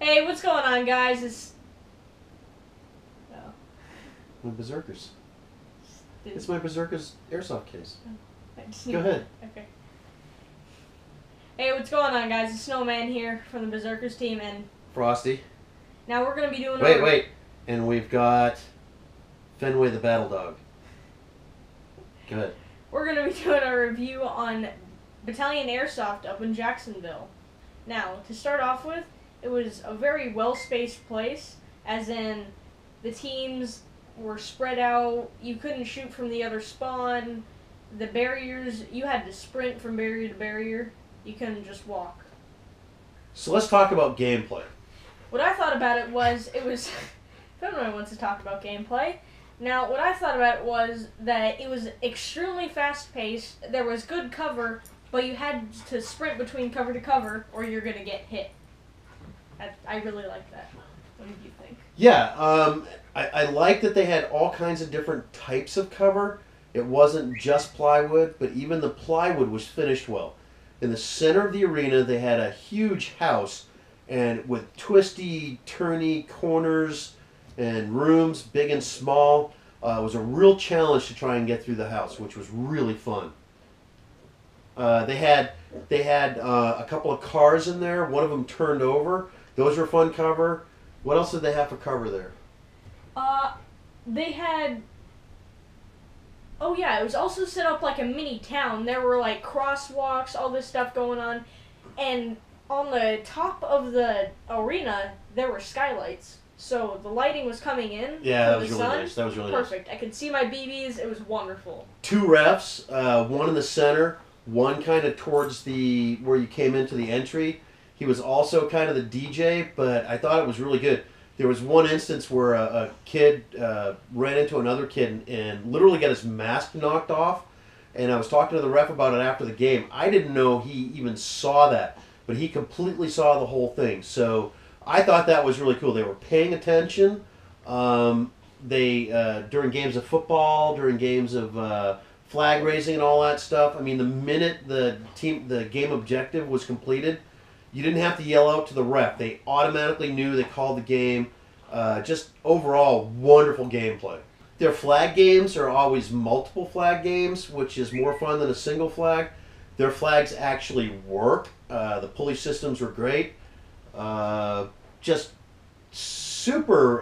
Hey, what's going on, guys? It's My Berserkers. It's my Berserkers Airsoft case. Go ahead. Okay. Hey, what's going on, guys? It's Snowman here from the Berserkers team, and Frosty. now we're gonna be doing. Wait. And we've got Fenway the Battle Dog. Go ahead. We're gonna be doing a review on Battalion Airsoft up in Jacksonville. Now, to start off with, it was a very well-spaced place, as in the teams were spread out. You couldn't shoot from the other spawn. The barriers, you had to sprint from barrier to barrier. You couldn't just walk. So let's talk about gameplay. What I thought about it was, everyone wants to talk about gameplay. Now, what I thought about it was that it was extremely fast-paced. There was good cover, but you had to sprint between cover to cover, or you're gonna get hit. I really like that. What did you think? Yeah, I like that they had all kinds of different types of cover. It wasn't just plywood, but even the plywood was finished well. In the center of the arena, they had a huge house, and with twisty, turny corners and rooms, big and small. It was a real challenge to try and get through the house, which was really fun. They had a couple of cars in there. One of them turned over. Those were fun cover. What else did they have for cover there? They had... Oh yeah, it was also set up like a mini town. There were like crosswalks, all this stuff going on. And on the top of the arena, there were skylights. So the lighting was coming in. Yeah, that was the really sun. nice. That was really perfect. I could see my BBs. It was wonderful. Two refs, one in the center, one kind of towards the where you came into the entry. He was also kind of the DJ, but I thought it was really good. There was one instance where a kid ran into another kid and literally got his mask knocked off. And I was talking to the ref about it after the game. I didn't know he even saw that, but he completely saw the whole thing. So I thought that was really cool. They were paying attention. During games of football, during games of flag raising and all that stuff. I mean, the minute the game objective was completed, you didn't have to yell out to the ref. They automatically knew. They called the game. Just overall, wonderful gameplay. Their flag games are always multiple flag games, which is more fun than a single flag. Their flags actually work. The pulley systems were great. Just super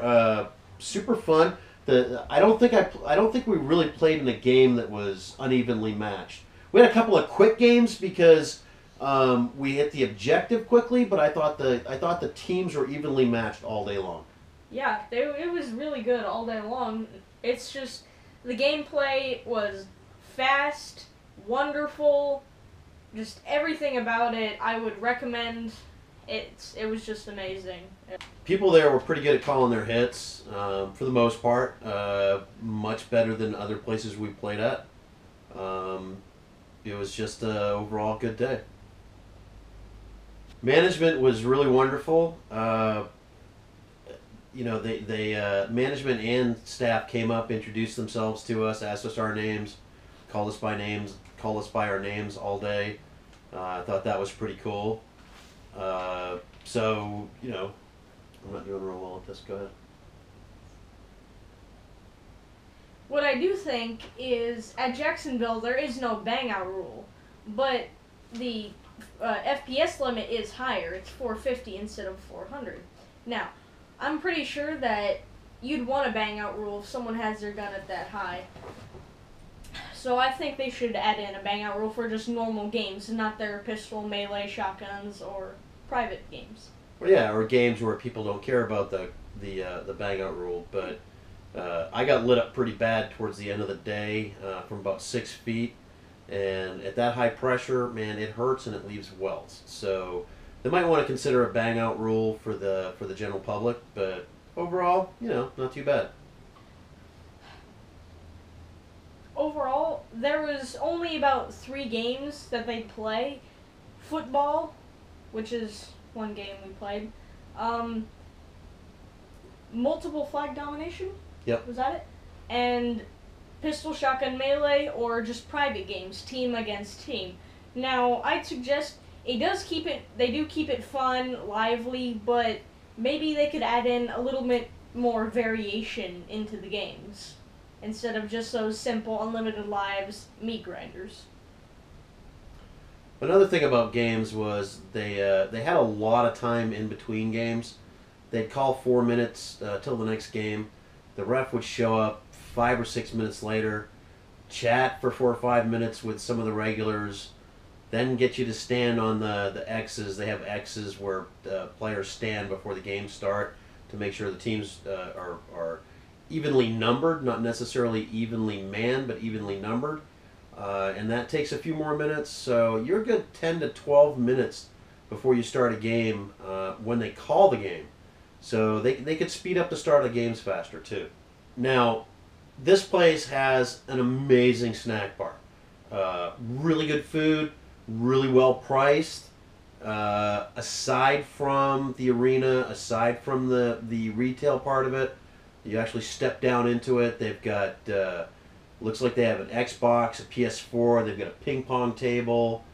fun. I don't think we really played in a game that was unevenly matched. We had a couple of quick games because we hit the objective quickly, but I thought the teams were evenly matched all day long. Yeah, it was really good all day long. It's just the gameplay was fast, wonderful, just everything about it. I would recommend. It was just amazing. People there were pretty good at calling their hits for the most part. Much better than other places we played at. It was just an overall good day. Management was really wonderful. Management and staff came up, introduced themselves to us, asked us our names, called us by our names all day. I thought that was pretty cool. So, I'm not doing real well at this. Go ahead. What I do think is, at Jacksonville, there is no bang-out rule, but the FPS limit is higher. It's 450 instead of 400. Now, I'm pretty sure that you'd want a bang-out rule if someone has their gun at that high. So I think they should add in a bang-out rule for just normal games, not their pistol, melee, shotguns, or private games. Well, yeah, or games where people don't care about the bang-out rule. But I got lit up pretty bad towards the end of the day from about 6 feet. And at that high pressure, man, it hurts and it leaves welts. So they might want to consider a bang-out rule for the general public. But overall, not too bad. Overall, there was only about 3 games that they'd play. Football, which is one game we played. Multiple flag domination? Yep. Was that it? And pistol, shotgun, melee, or just private games, team against team. Now, I'd suggest they do keep it fun, lively, but maybe they could add in a little bit more variation into the games instead of just those simple unlimited lives meat grinders. Another thing about games was they had a lot of time in between games. They'd call 4 minutes till the next game. The ref would show up 5 or 6 minutes later, chat for 4 or 5 minutes with some of the regulars, then get you to stand on the X's. They have X's where players stand before the game start to make sure the teams are evenly numbered, not necessarily evenly manned, but evenly numbered. And that takes a few more minutes, so you're a good 10 to 12 minutes before you start a game when they call the game. So they could speed up the start of games faster too. Now, this place has an amazing snack bar. Really good food, really well priced. Aside from the arena, aside from the retail part of it, you actually step down into it. They've got... looks like they have an Xbox, a PS4, they've got a ping pong table.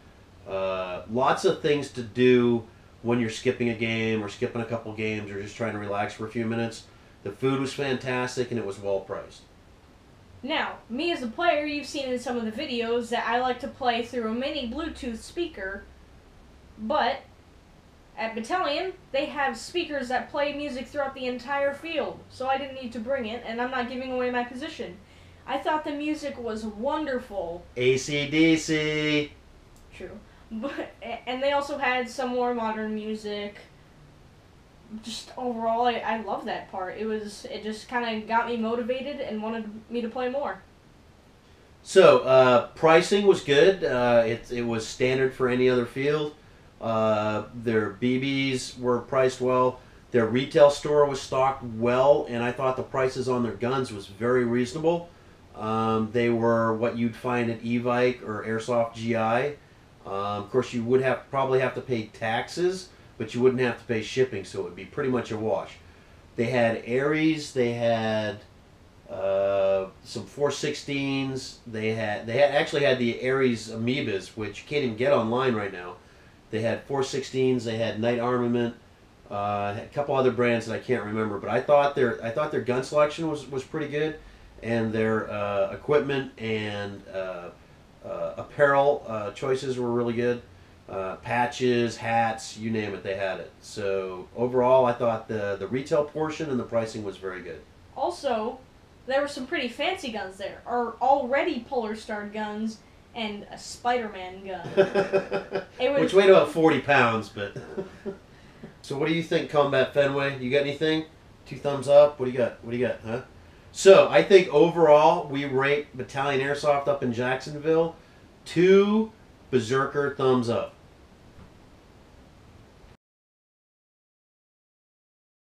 Lots of things to do when you're skipping a game or skipping a couple games or just trying to relax for a few minutes. The food was fantastic and it was well priced. Now, me as a player, you've seen in some of the videos that I like to play through a mini Bluetooth speaker, but at Battalion, they have speakers that play music throughout the entire field, so I didn't need to bring it, and I'm not giving away my position. I thought the music was wonderful. AC/DC. True. And they also had some more modern music. Just overall, I love that part. It just kind of got me motivated and wanted me to play more. So, pricing was good. It was standard for any other field. Their BBs were priced well. Their retail store was stocked well, and I thought the prices on their guns was very reasonable. They were what you'd find at Evike or Airsoft GI. Of course, you would probably have to pay taxes, but you wouldn't have to pay shipping, so it would be pretty much a wash. They had Aries, they had some 416s. They actually had the Aries Amoebas, which you can't even get online right now. They had 416s. They had Night Armament. A couple other brands that I can't remember, but I thought their gun selection was pretty good, and their equipment and apparel choices were really good. Patches, hats, you name it, they had it. So overall, I thought the retail portion and the pricing was very good. Also, there were some pretty fancy guns there. Our already Polar Star guns and a Spider-Man gun. Which weighed about 40 pounds, but... So what do you think, Combat Fenway? You got anything? 2 thumbs up? What do you got? Huh? So I think overall we rate Battalion Airsoft up in Jacksonville 2 Berserker thumbs up.